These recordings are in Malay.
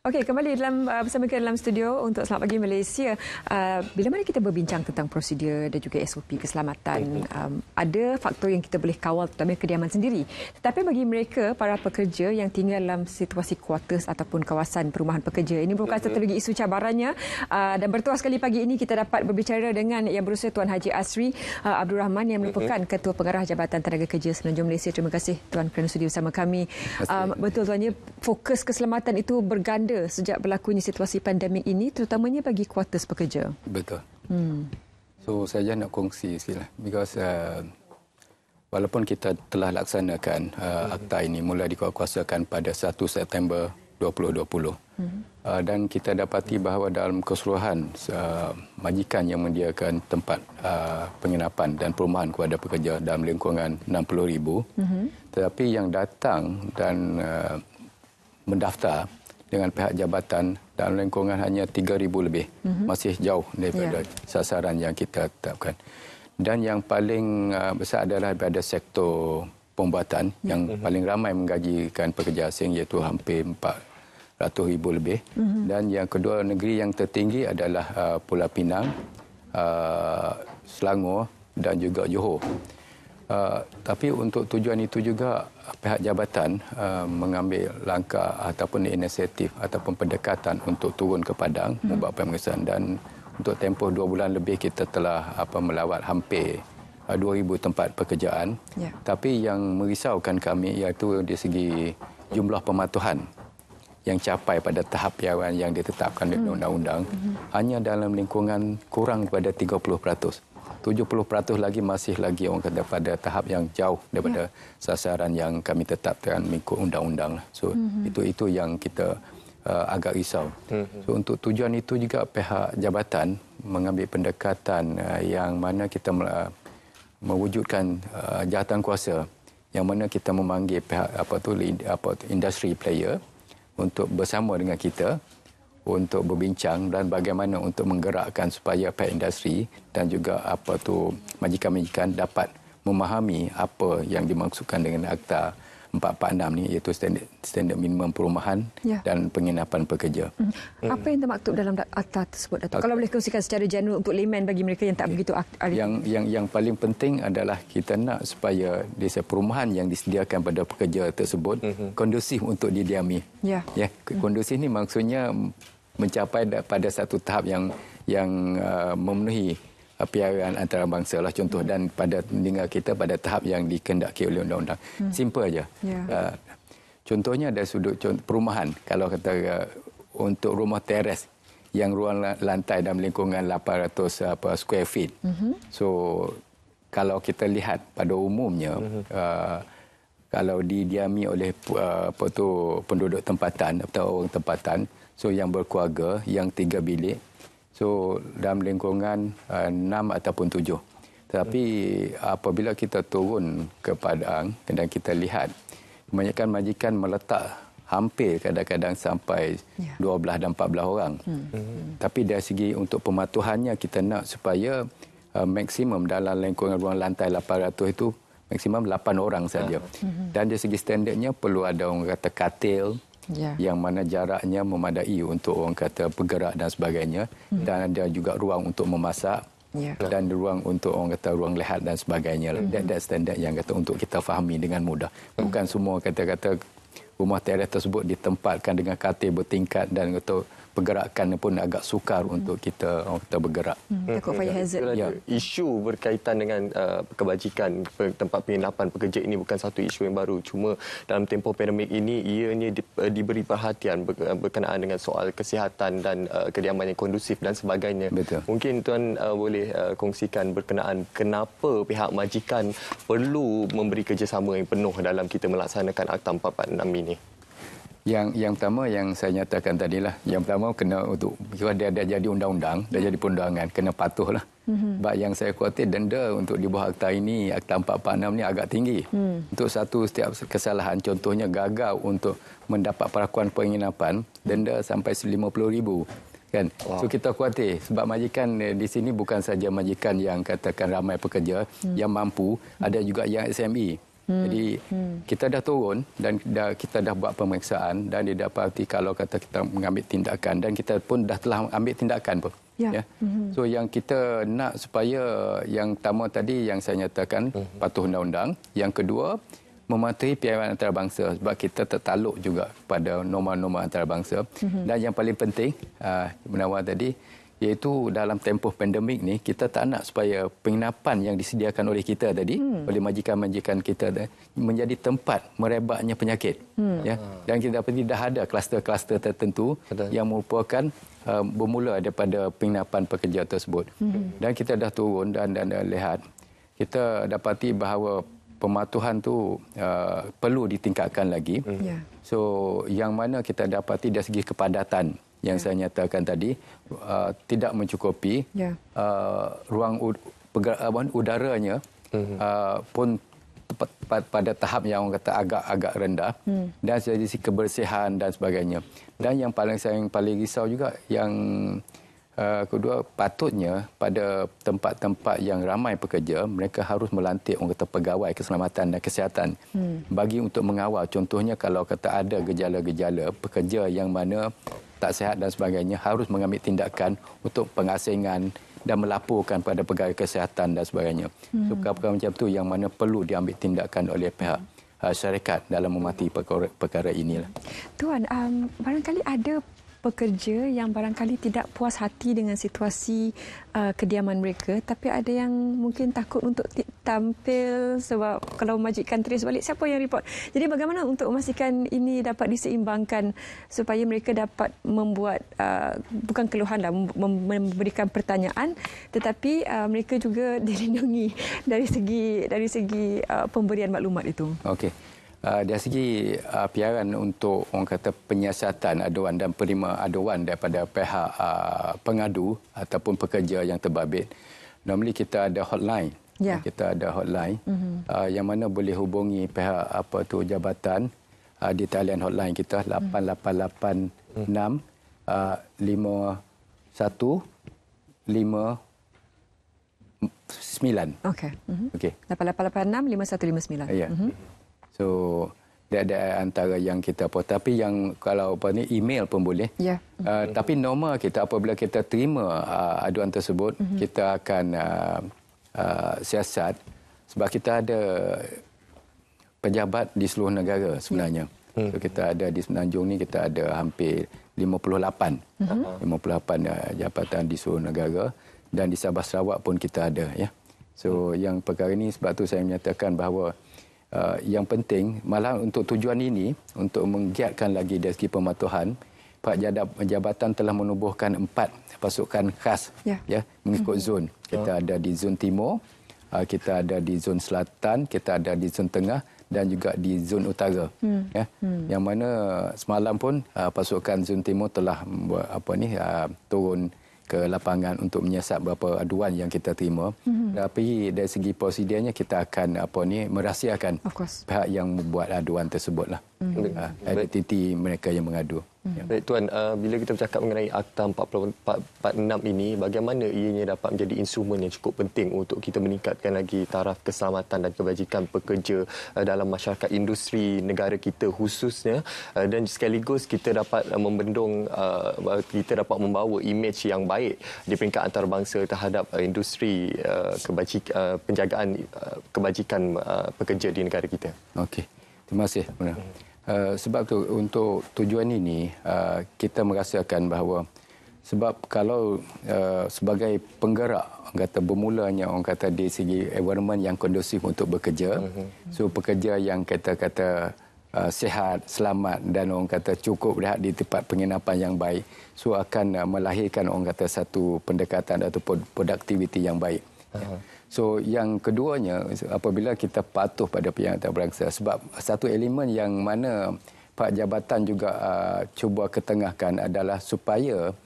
Okey, kembali bersama kita dalam studio untuk Selamat Pagi Malaysia. Bila mana kita berbincang tentang prosedur dan juga SOP keselamatan, ada faktor yang kita boleh kawal, terutama kediaman sendiri. Tetapi bagi mereka, para pekerja yang tinggal dalam situasi quarters ataupun kawasan perumahan pekerja, ini merupakan satu lagi isu cabarannya. Dan bertuah sekali pagi ini kita dapat berbicara dengan Yang Berusia Tuan Haji Asri Abdul Rahman yang merupakan Ketua Pengarah Jabatan Tenaga Kerja Semenanjung Malaysia. Terima kasih Tuan kerana sudi bersama kami. Betul tuannya, fokus keselamatan itu berganda sejak berlakunya situasi pandemik ini, terutamanya bagi kuartus pekerja. Betul. So saya nak kongsi sikitlah, because walaupun kita telah laksanakan akta ini mula dikuatkuasakan pada 1 September 2020, dan kita dapati bahawa dalam keseluruhan majikan yang menyediakan tempat penginapan dan perumahan kepada pekerja dalam lingkungan 60,000, tetapi yang datang dan mendaftar dengan pihak jabatan dalam lingkungan hanya 3,000 lebih. Masih jauh daripada sasaran yang kita tetapkan. Dan yang paling besar adalah pada sektor pembuatan yang paling ramai menggajikan pekerja asing, iaitu hampir 400,000 lebih. Dan yang kedua, negeri yang tertinggi adalah Pulau Pinang, Selangor dan juga Johor. Tapi untuk tujuan itu juga pihak jabatan mengambil langkah ataupun inisiatif ataupun pendekatan untuk turun ke Padang membuat pemeriksaan, dan untuk tempoh 2 bulan lebih kita telah melawat hampir 2,000 tempat pekerjaan. Tapi yang merisaukan kami iaitu dari segi jumlah pematuhan yang capai pada tahap yang ditetapkan oleh undang-undang hanya dalam lingkungan kurang daripada 30%. 70% lagi masih lagi orang kata pada tahap yang jauh daripada sasaran yang kami tetapkan mengikut undang-undang. So itu yang kita agak risau. So untuk tujuan itu juga pihak jabatan mengambil pendekatan yang mana kita mewujudkan jawatan kuasa, yang mana kita memanggil pihak industri player untuk bersama dengan kita untuk berbincang dan bagaimana untuk menggerakkan supaya pihak industri dan juga majikan-majikan dapat memahami apa yang dimaksudkan dengan Akta 446 ni, iaitu standard minimum perumahan dan penginapan pekerja. Apa yang termaktub dalam akta tersebut, Datuk? Kalau boleh kongsikan secara general untuk layman bagi mereka yang tak begitu yang paling penting adalah kita nak supaya desa perumahan yang disediakan pada pekerja tersebut kondusif untuk didiami. Kondusif ni maksudnya mencapai pada satu tahap yang memenuhi piawaian antarabangsa lah contoh, dan pada tinggal kita pada tahap yang dikehendaki oleh undang-undang. Simple aja. Contohnya dari sudut perumahan, kalau kata untuk rumah teres yang ruang lantai dalam lingkungan 800 square feet. So kalau kita lihat pada umumnya kalau didiami oleh penduduk tempatan atau orang tempatan, so yang berkeluarga, yang 3 bilik, so dalam lingkungan 6 ataupun 7. Tetapi apabila kita turun ke Padang dan kita lihat, kebanyakan majikan meletak hampir kadang-kadang sampai 12 dan 14 orang. Tapi dari segi untuk pematuhannya, kita nak supaya maksimum dalam lingkungan ruang lantai 800 itu maksimum 8 orang saja. Dan dari segi standardnya perlu ada orang kata katil, yang mana jaraknya memadai untuk orang kata bergerak dan sebagainya, dan ada juga ruang untuk memasak, dan ruang untuk orang kata ruang lehat dan sebagainya. That standard yang kata untuk kita fahami dengan mudah. Bukan semua kata-kata rumah teres tersebut ditempatkan dengan katil bertingkat dan kata pergerakan pun agak sukar untuk kita bergerak. Takut fire hazard. Isu berkaitan dengan kebajikan tempat penginapan pekerja ini bukan satu isu yang baru. Cuma dalam tempoh pandemik ini ianya diberi perhatian berkenaan dengan soal kesihatan dan kediaman yang kondusif dan sebagainya. Betul. Mungkin tuan boleh kongsikan berkenaan kenapa pihak majikan perlu memberi kerjasama yang penuh dalam kita melaksanakan Akta 446 ini. Yang pertama yang saya nyatakan tadilah, yang pertama kena untuk dia dah jadi undang-undang, dah jadi perundangan, kena patuhlah. Sebab yang saya khawatir denda untuk dibuat akta ini, Akta 446 ni agak tinggi. Untuk setiap kesalahan, contohnya gagal untuk mendapat perakuan penginapan, denda sampai 50,000. Kan? So kita khawatir sebab majikan di sini bukan saja majikan yang katakan ramai pekerja yang mampu, ada juga yang SME. Jadi kita dah turun dan kita dah buat pemeriksaan dan didapati kalau kata kita mengambil tindakan dan kita pun dah telah ambil tindakan pun. Ya. So yang kita nak supaya yang pertama tadi yang saya nyatakan patuh undang-undang, yang kedua mematuhi piawaian antarabangsa sebab kita tertaluk juga pada norma-norma antarabangsa. Dan yang paling penting Munawar tadi iaitu dalam tempoh pandemik ni kita tak nak supaya penginapan yang disediakan oleh kita tadi oleh majikan-majikan kita menjadi tempat merebaknya penyakit. Ya. Dan kita dah ada kluster-kluster tertentu yang merupakan bermula daripada penginapan pekerja tersebut. Dan kita dah turun dan lihat kita dapati bahawa pematuhan tu perlu ditingkatkan lagi. So yang mana kita dapati dari segi kepadatan yang saya nyatakan tadi tidak mencukupi. Ruang udaranya pun pada tahap yang orang kata agak rendah dan dari segi kebersihan dan sebagainya. Dan yang paling risau juga yang kedua, patutnya pada tempat-tempat yang ramai pekerja, mereka harus melantik orang kata pegawai keselamatan dan kesihatan bagi untuk mengawal. Contohnya kalau kata ada gejala-gejala pekerja yang mana tak sihat dan sebagainya, harus mengambil tindakan untuk pengasingan dan melaporkan pada pegawai kesihatan dan sebagainya. So, perkara macam tu yang mana perlu diambil tindakan oleh pihak syarikat dalam mematuhi perkara inilah. Tuan, barangkali ada pekerja yang barangkali tidak puas hati dengan situasi kediaman mereka, tapi ada yang mungkin takut untuk tampil sebab kalau majikan trace balik, siapa yang report? Jadi bagaimana untuk memastikan ini dapat diseimbangkan supaya mereka dapat membuat, bukan keluhanlah, memberikan pertanyaan, tetapi mereka juga dilindungi dari segi pemberian maklumat itu. Okey. Dari segi piaran untuk orang kata penyiasatan aduan dan penerima aduan daripada pihak pengadu ataupun pekerja yang terbabit, normally kita ada hotline. Kita ada hotline yang mana boleh hubungi pihak jabatan di talian hotline kita 8886 5159. Okey. 8886 5159. Ya. So, ada antara yang kita apa. Tapi yang kalau email pun boleh. Tapi norma kita apabila kita terima aduan tersebut, kita akan siasat sebab kita ada pejabat di seluruh negara sebenarnya. So, kita ada di Semenanjung ni kita ada hampir 58 jabatan di seluruh negara dan di Sabah Sarawak pun kita ada ya. So, yang perkara ini sebab tu saya menyatakan bahawa yang penting malah untuk tujuan ini untuk menggiatkan lagi dari segi pematuhan, jabatan telah menubuhkan 4 pasukan khas mengikut zon. Kita ada di zon timur, kita ada di zon selatan, kita ada di zon tengah dan juga di zon utara. Yang mana semalam pun pasukan zon timur telah turun ke lapangan untuk menyiasat beberapa aduan yang kita terima. Tapi dari segi prosedurnya kita akan merahsiakan pihak yang membuat aduan tersebutlah. Identiti mereka yang mengadu. Baik Tuan, bila kita bercakap mengenai Akta 46 ini, bagaimana ianya dapat menjadi instrumen yang cukup penting untuk kita meningkatkan lagi taraf keselamatan dan kebajikan pekerja dalam masyarakat industri negara kita khususnya, dan sekaligus kita dapat membendung, kita dapat membawa imej yang baik di peringkat antarabangsa terhadap industri penjagaan kebajikan pekerja di negara kita. Okey, terima kasih. Sebab tu untuk tujuan ini kita merasakan bahawa sebab kalau sebagai penggerak kata bermulanya orang kata di segi environment yang kondusif untuk bekerja, so pekerja yang kata sihat, selamat dan orang kata cukup rehat di tempat penginapan yang baik, so akan melahirkan orang kata satu pendekatan ataupun produktiviti yang baik. So yang keduanya apabila kita patuh pada piawaian antarabangsa, sebab satu elemen yang mana Pak Jabatan juga cuba ketengahkan adalah supaya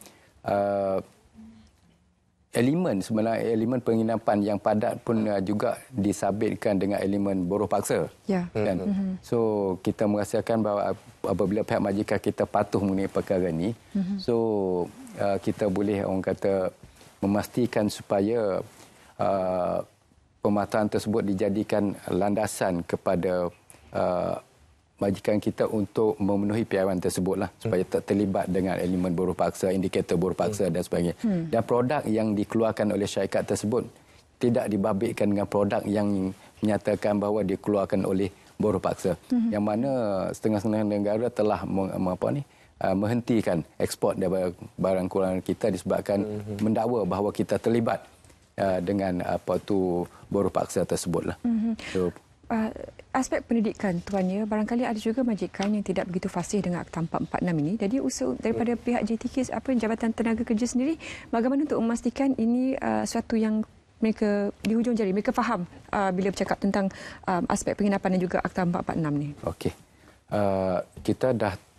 elemen penginapan yang padat pun juga disabitkan dengan elemen buruh paksa. Kan? So kita merasakan bahawa apabila pihak majikan kita patuh mengenai perkara ini, so kita boleh orang kata memastikan supaya pemataan tersebut dijadikan landasan kepada majikan kita untuk memenuhi piawaian tersebutlah supaya tak terlibat dengan elemen buruh paksa, indikator buruh paksa dan sebagainya. Dan produk yang dikeluarkan oleh syarikat tersebut tidak dibabitkan dengan produk yang menyatakan bahawa dikeluarkan oleh buruh paksa. Yang mana setengah-setengah negara telah menghentikan ekspor daripada barang keluaran kita disebabkan mendakwa bahawa kita terlibat dengan buruh paksa tersebutlah. So, aspek pendidikan, Tuan, ya, barangkali ada juga majikan yang tidak begitu fasih dengan Akta 446 ini. Jadi usul daripada pihak JTK, Jabatan Tenaga Kerja sendiri, bagaimana untuk memastikan ini suatu yang mereka di hujung jari, mereka faham bila bercakap tentang aspek penginapan dan juga Akta 446 ni. Okey. Kita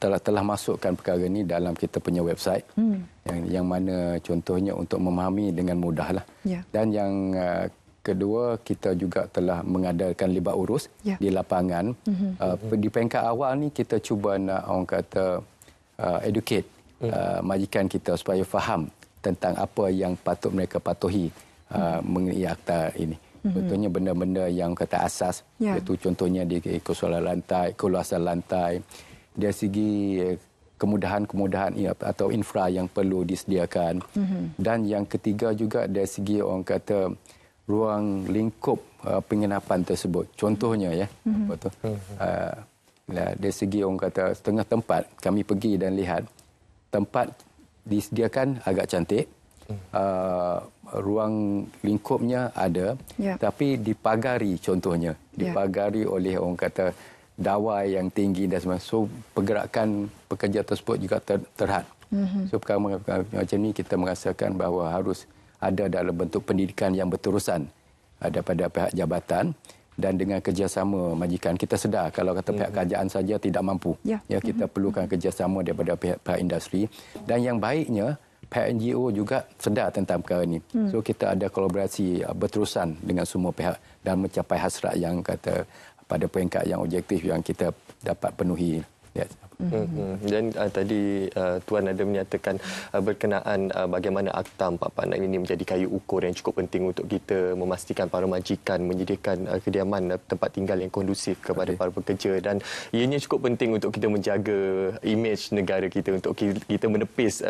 telah masukkan perkara ini dalam kita punya website yang mana contohnya untuk memahami dengan mudahlah. Ya. Dan yang kedua, kita juga telah mengadakan libat urus di lapangan. Di peringkat awal ni kita cuba nak educate majikan kita supaya faham tentang apa yang patut mereka patuhi mengenai akta ini. Contohnya benda-benda yang kata asas, iaitu contohnya di keluasan lantai, dari segi kemudahan-kemudahan atau infra yang perlu disediakan. Dan yang ketiga juga dari segi ruang lingkup penginapan tersebut. Contohnya dari segi setengah tempat kami pergi dan lihat tempat disediakan agak cantik. Ruang lingkupnya ada, tapi dipagari contohnya. Dipagari oleh dawai yang tinggi dan sebagainya. So pergerakan pekerja tersebut juga terhad. So perkara macam ni kita merasakan bahawa harus ada dalam bentuk pendidikan yang berterusan daripada pihak jabatan dan dengan kerjasama majikan. Kita sedar kalau kata pihak kerajaan saja tidak mampu. Kita perlukan kerjasama daripada pihak industri. Dan yang baiknya pihak NGO juga sedar tentang perkara ini. So kita ada kolaborasi berterusan dengan semua pihak dan mencapai hasrat yang pada peringkat yang objektif yang kita dapat penuhi. Dan tadi Tuan ada menyatakan berkenaan bagaimana Akta 446 ini menjadi kayu ukur yang cukup penting untuk kita memastikan para majikan menyediakan kediaman tempat tinggal yang kondusif kepada para pekerja, dan ianya cukup penting untuk kita menjaga imej negara kita, untuk kita menepis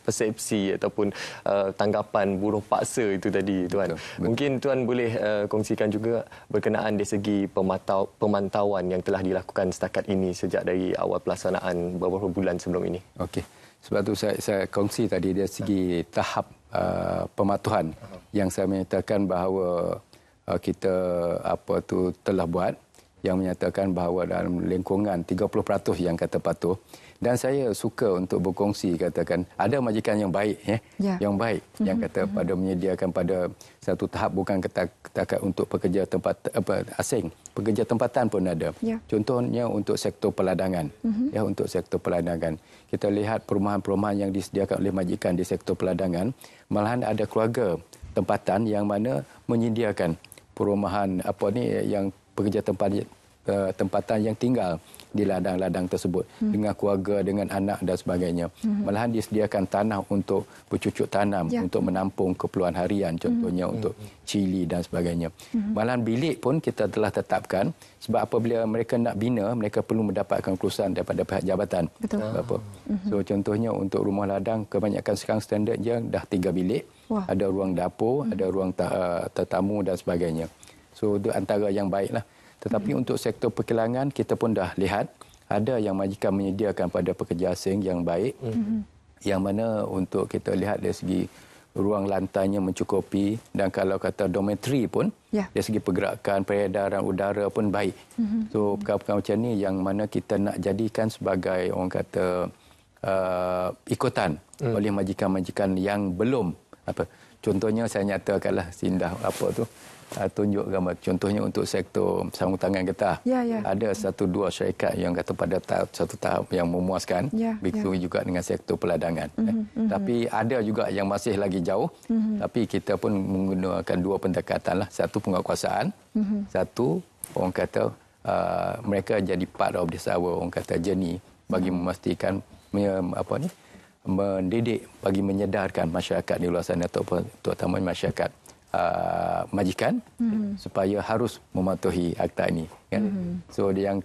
persepsi ataupun tanggapan buruh paksa itu tadi, Tuan. Betul. Mungkin Tuan boleh kongsikan juga berkenaan dari segi pemantauan yang telah dilakukan setakat ini sejak dari awal pelaksanaan beberapa bulan sebelum ini. Okey. Sebab tu saya kongsi tadi dari segi tahap pematuhan yang saya menyatakan bahawa kita telah buat, yang menyatakan bahawa dalam lingkungan 30% yang kata patuh. Dan saya suka untuk berkongsi, katakan ada majikan yang baik, yang baik, yang kata pada menyediakan pada satu tahap bukan katakan untuk pekerja tempat asing, pekerja tempatan pun ada. Contohnya untuk sektor peladangan, untuk sektor peladangan. Kita lihat perumahan-perumahan yang disediakan oleh majikan di sektor peladangan, malahan ada keluarga tempatan yang mana menyediakan perumahan yang pekerja tempatan yang tinggal di ladang-ladang tersebut dengan keluarga, dengan anak dan sebagainya. Malahan disediakan tanah untuk bercucuk tanam, untuk menampung keperluan harian, contohnya untuk cili dan sebagainya. Malahan bilik pun kita telah tetapkan, sebab apabila mereka nak bina, mereka perlu mendapatkan kelulusan daripada pihak jabatan. Betul. So contohnya untuk rumah ladang, kebanyakan sekarang standardnya dah 3 bilik. Ada ruang dapur, ada ruang tetamu dan sebagainya. So itu antara yang baiklah. Tetapi untuk sektor perkilangan, kita pun dah lihat ada yang majikan menyediakan pada pekerja asing yang baik, yang mana untuk kita lihat dari segi ruang lantainya mencukupi, dan kalau kata dormitory pun dari segi pergerakan, peredaran udara pun baik. So perkara-perkara macam ni yang mana kita nak jadikan sebagai orang kata ikutan oleh majikan-majikan yang belum contohnya saya nyatakanlah sindah tunjuk gambar. Contohnya untuk sektor sarung tangan getah. Ada 1-2 syarikat yang kata pada satu tahap yang memuaskan. Begitu juga dengan sektor peladangan. Tapi ada juga yang masih lagi jauh. Tapi kita pun menggunakan 2 pendekatan lah. Satu penguatkuasaan. Satu orang kata mereka jadi part of this orang kata journey bagi memastikan mendidik, bagi menyedarkan masyarakat di luar sana, terutama masyarakat majikan supaya harus mematuhi akta ini, kan. So yang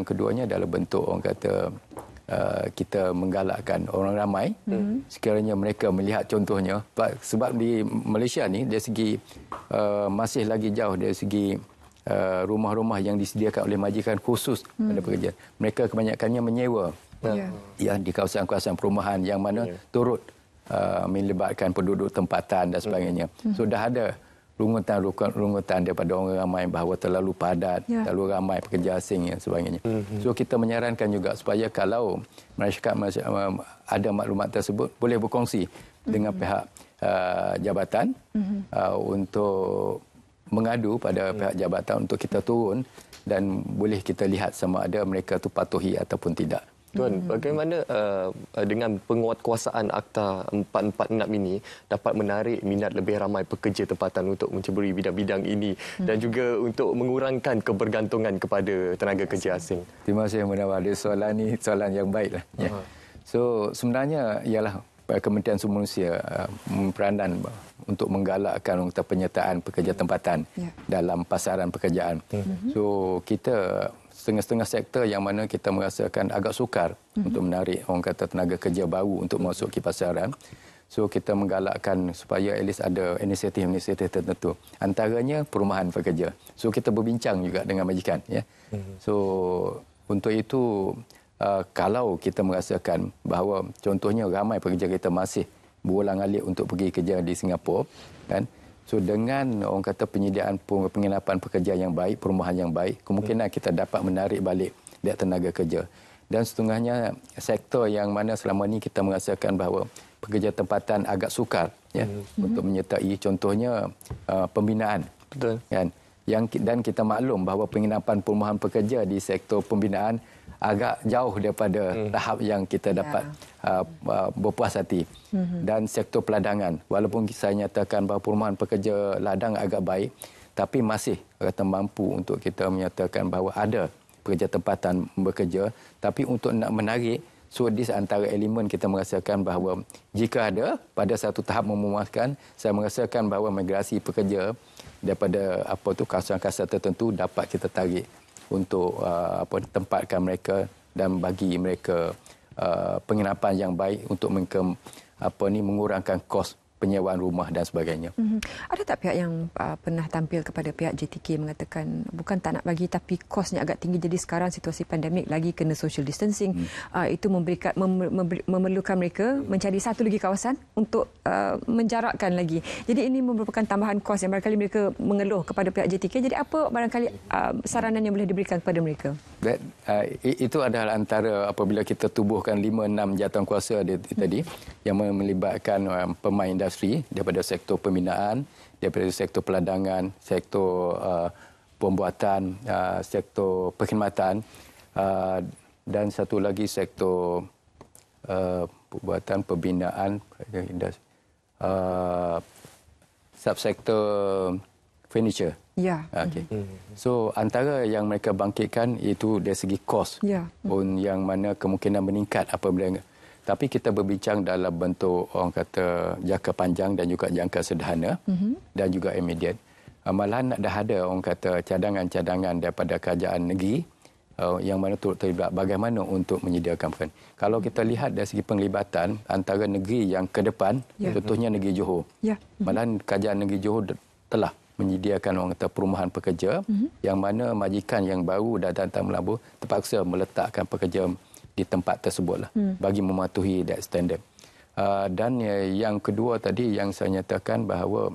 keduanya adalah bentuk orang kata kita menggalakkan orang ramai sekiranya mereka melihat contohnya, sebab di Malaysia ni dari segi masih lagi jauh dari segi rumah-rumah yang disediakan oleh majikan khusus pada pekerja. Mereka kebanyakannya menyewa di kawasan-kawasan perumahan yang mana turut melibatkan penduduk tempatan dan sebagainya. So dah ada rungutan daripada orang ramai bahawa terlalu padat, terlalu ramai pekerja asing dan sebagainya. So kita menyarankan juga supaya kalau masyarakat ada maklumat tersebut boleh berkongsi dengan pihak jabatan untuk mengadu pada pihak jabatan untuk kita turun dan boleh kita lihat sama ada mereka tu patuhi ataupun tidak. Tuan, bagaimana dengan penguatkuasaan Akta 446 ini dapat menarik minat lebih ramai pekerja tempatan untuk menceburi bidang-bidang ini dan juga untuk mengurangkan kebergantungan kepada tenaga kerja asing? Terima kasih Munawar. Soalan ni soalan yang baiklah. Ya. So sebenarnya ialah Kementerian Sumber Manusia peranan untuk menggalakkan penyertaan pekerja tempatan dalam pasaran pekerjaan. So kita setengah-setengah sektor yang mana kita merasakan agak sukar untuk menarik orang kata tenaga kerja baru untuk masuk ke pasaran. So kita menggalakkan supaya at least ada inisiatif-inisiatif tertentu. Antaranya perumahan pekerja. So kita berbincang juga dengan majikan. Ya. So untuk itu kalau kita merasakan bahawa contohnya ramai pekerja kita masih berulang-alik untuk pergi kerja di Singapura, kan? So dengan orang kata penyediaan penginapan pekerja yang baik, perumahan yang baik, kemungkinan kita dapat menarik balik dia tenaga kerja. Dan setengahnya sektor yang mana selama ini kita merasakan bahawa pekerja tempatan agak sukar untuk menyertai, contohnya pembinaan. Betul. Kan? Dan kita maklum bahawa penginapan perumahan pekerja di sektor pembinaan agak jauh daripada tahap yang kita dapat berpuas hati. Dan sektor peladangan, walaupun saya nyatakan bahawa perumahan pekerja ladang agak baik, tapi masih kata mampu untuk kita menyatakan bahawa ada pekerja tempatan bekerja, tapi untuk nak menarik, so di antara elemen kita merasakan bahawa jika ada pada satu tahap memuaskan, saya merasakan bahawa migrasi pekerja daripada kawasan-kawasan tertentu dapat kita tarik untuk tempatkan mereka dan bagi mereka penginapan yang baik untuk mereka mengurangkan kos penyewaan rumah dan sebagainya. Ada tak pihak yang pernah tampil kepada pihak JTK mengatakan bukan tak nak bagi tapi kosnya agak tinggi, jadi sekarang situasi pandemik lagi kena social distancing, itu memerlukan mereka mencari satu lagi kawasan untuk menjarakkan lagi. Jadi ini merupakan tambahan kos yang barangkali mereka mengeluh kepada pihak JTK. Jadi apa barangkali saranan yang boleh diberikan kepada mereka? Itu adalah antara apabila kita tubuhkan 5-6 jawatankuasa tadi yang melibatkan pemain industri daripada sektor pembinaan, daripada sektor peladangan, sektor pembuatan, sektor perkhidmatan dan satu lagi sektor pembuatan pembinaan, subsektor furniture. Ya. Okay. So antara yang mereka bangkitkan itu dari segi kos yang mana kemungkinan meningkat apabila. Tapi kita berbincang dalam bentuk orang kata jangka panjang dan juga jangka sederhana dan juga immediate. Malahan dah ada orang kata cadangan-cadangan daripada kerajaan negeri yang mana turut terlibat bagaimana untuk menyediakan. Kalau kita lihat dari segi penglibatan antara negeri yang ke depan, contohnya negeri Johor. Malahan kerajaan negeri Johor telah menyediakan orang kata perumahan pekerja yang mana majikan yang baru datang melabur terpaksa meletakkan pekerja di tempat tersebutlah bagi mematuhi that standard. Dan yang kedua tadi yang saya nyatakan bahawa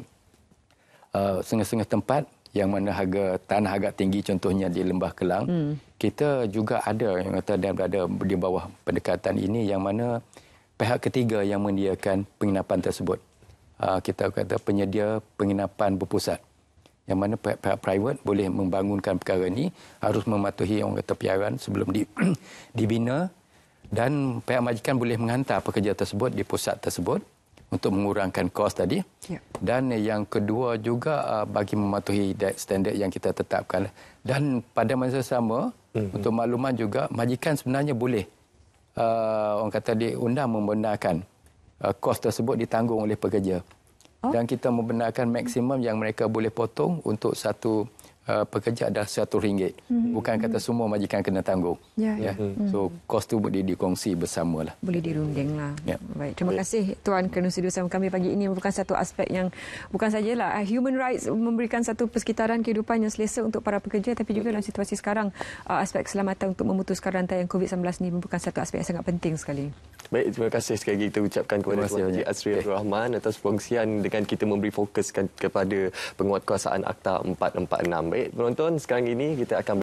setengah-setengah tempat yang mana harga tanah agak tinggi, contohnya di Lembah Kelang, kita juga ada yang kata dan berada di bawah pendekatan ini yang mana pihak ketiga yang menyediakan penginapan tersebut. Kita kata penyedia penginapan berpusat. Yang mana pihak private boleh membangunkan perkara ini, harus mematuhi orang kata piaran sebelum dibina, dan pihak majikan boleh menghantar pekerja tersebut di pusat tersebut untuk mengurangkan kos tadi. Dan yang kedua juga bagi mematuhi standard yang kita tetapkan. Dan pada masa sama, untuk makluman juga, majikan sebenarnya boleh orang kata diundang membenarkan kos tersebut ditanggung oleh pekerja. Dan kita membenarkan maksimum yang mereka boleh potong untuk satu pekerja adalah RM1. Bukan kata semua majikan kena tanggung. So, kos tu boleh dikongsi bersamalah. Boleh dirunding lah. Baik. Terima kasih Tuan kerana studio bersama kami pagi ini. Merupakan satu aspek yang bukan sajalah human rights, memberikan satu persekitaran kehidupan yang selesa untuk para pekerja, tapi juga dalam situasi sekarang aspek keselamatan untuk memutuskan rantaian COVID-19 ini merupakan satu aspek yang sangat penting sekali. Baik, terima kasih sekali lagi kita ucapkan kepada Tuan Haji Azri Abdul Rahman atas perkongsian dengan kita memberi fokuskan kepada penguatkuasaan Akta 446. Baik, penonton, sekarang ini kita akan